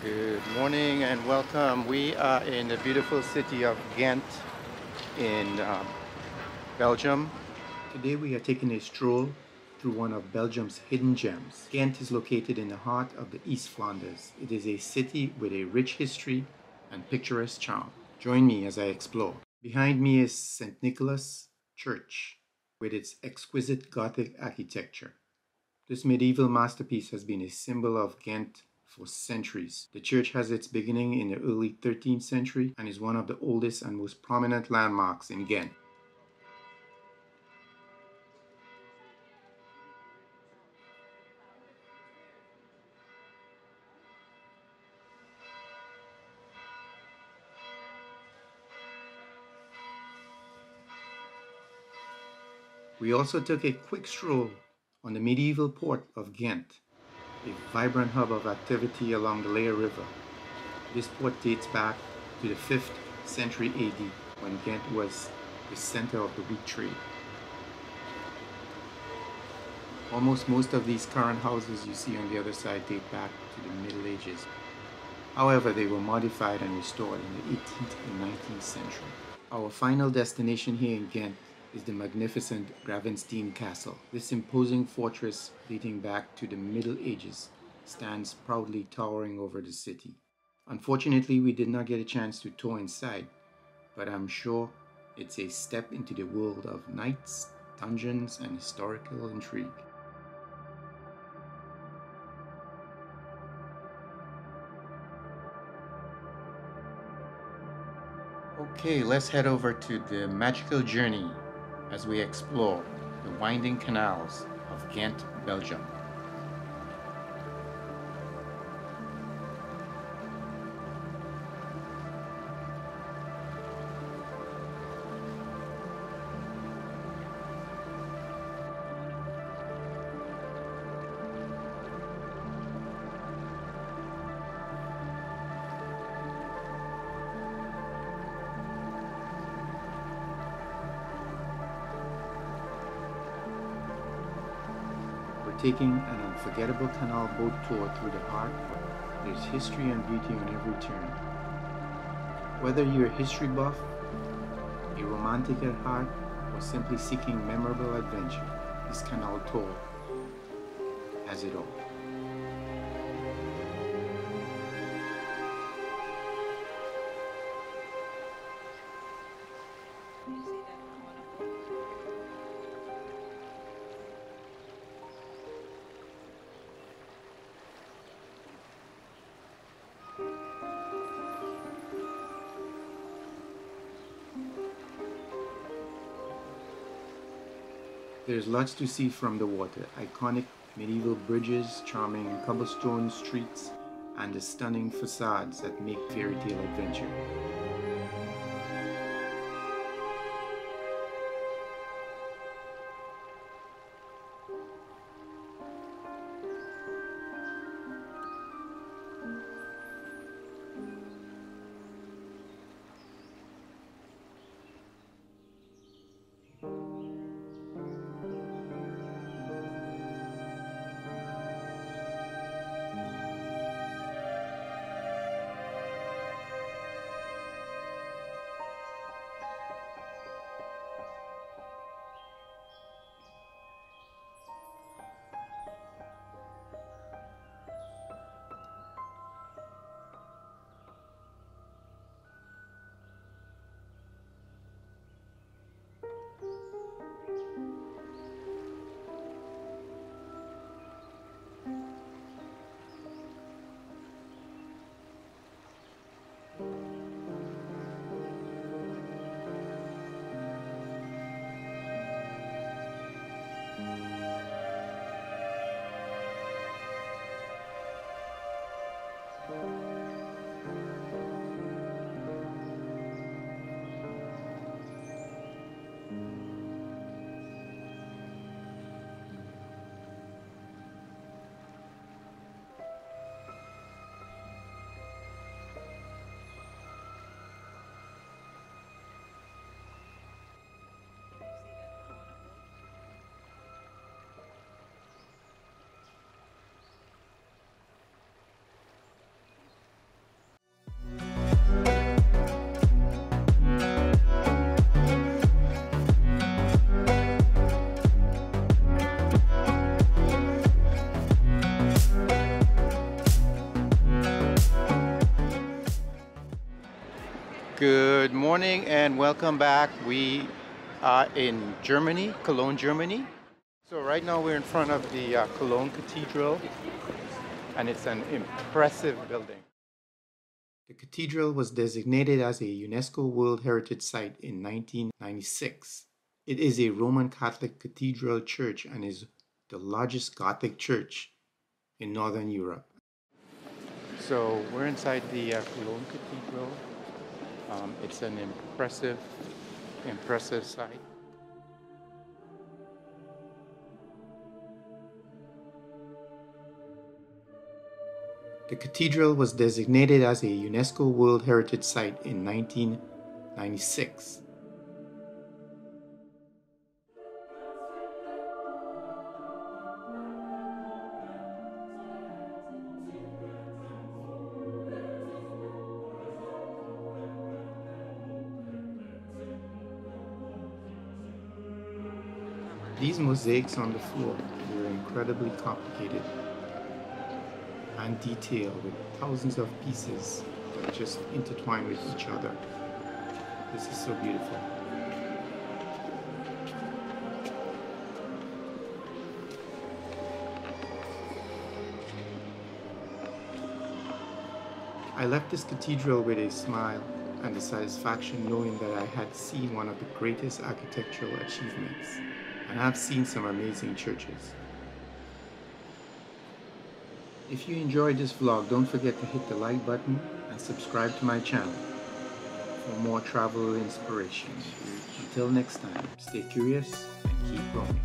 Good morning and welcome. We are in the beautiful city of Ghent in Belgium. Today we are taking a stroll through one of Belgium's hidden gems. Ghent is located in the heart of the East Flanders. It is a city with a rich history and picturesque charm. Join me as I explore. Behind me is St. Nicholas Church with its exquisite Gothic architecture. This medieval masterpiece has been a symbol of Ghent for centuries. The church has its beginning in the early 13th century and is one of the oldest and most prominent landmarks in Ghent. We also took a quick stroll on the medieval port of Ghent, a vibrant hub of activity along the Leer River. This port dates back to the 5th century AD when Ghent was the center of the wheat trade. Almost most of these current houses you see on the other side date back to the Middle Ages. However, they were modified and restored in the 18th and 19th century. Our final destination here in Ghent is the magnificent Gravenstein Castle. This imposing fortress dating back to the Middle Ages stands proudly towering over the city. Unfortunately, we did not get a chance to tour inside, but I'm sure it's a step into the world of knights, dungeons, and historical intrigue. Okay, let's head over to the magical journey as we explore the winding canals of Ghent, Belgium. We're taking an unforgettable canal boat tour through the heart. There's history and beauty on every turn. Whether you're a history buff, a romantic at heart, or simply seeking memorable adventure, this canal tour has it all. There's lots to see from the water. Iconic medieval bridges, charming cobblestone streets, and the stunning facades that make fairy tale adventure. Good morning and welcome back. We are in Germany, Cologne, Germany. So right now we're in front of the Cologne Cathedral, and it's an impressive building. The cathedral was designated as a UNESCO World Heritage Site in 1996. It is a Roman Catholic cathedral church and is the largest Gothic church in Northern Europe. So we're inside the Cologne Cathedral. It's an impressive site. The cathedral was designated as a UNESCO World Heritage Site in 1996. These mosaics on the floor were incredibly complicated and detailed with thousands of pieces that just intertwine with each other. This is so beautiful. I left this cathedral with a smile and the satisfaction knowing that I had seen one of the greatest architectural achievements, and I've seen some amazing churches. If you enjoyed this vlog, don't forget to hit the like button and subscribe to my channel for more travel inspiration. Until next time, stay curious and keep growing.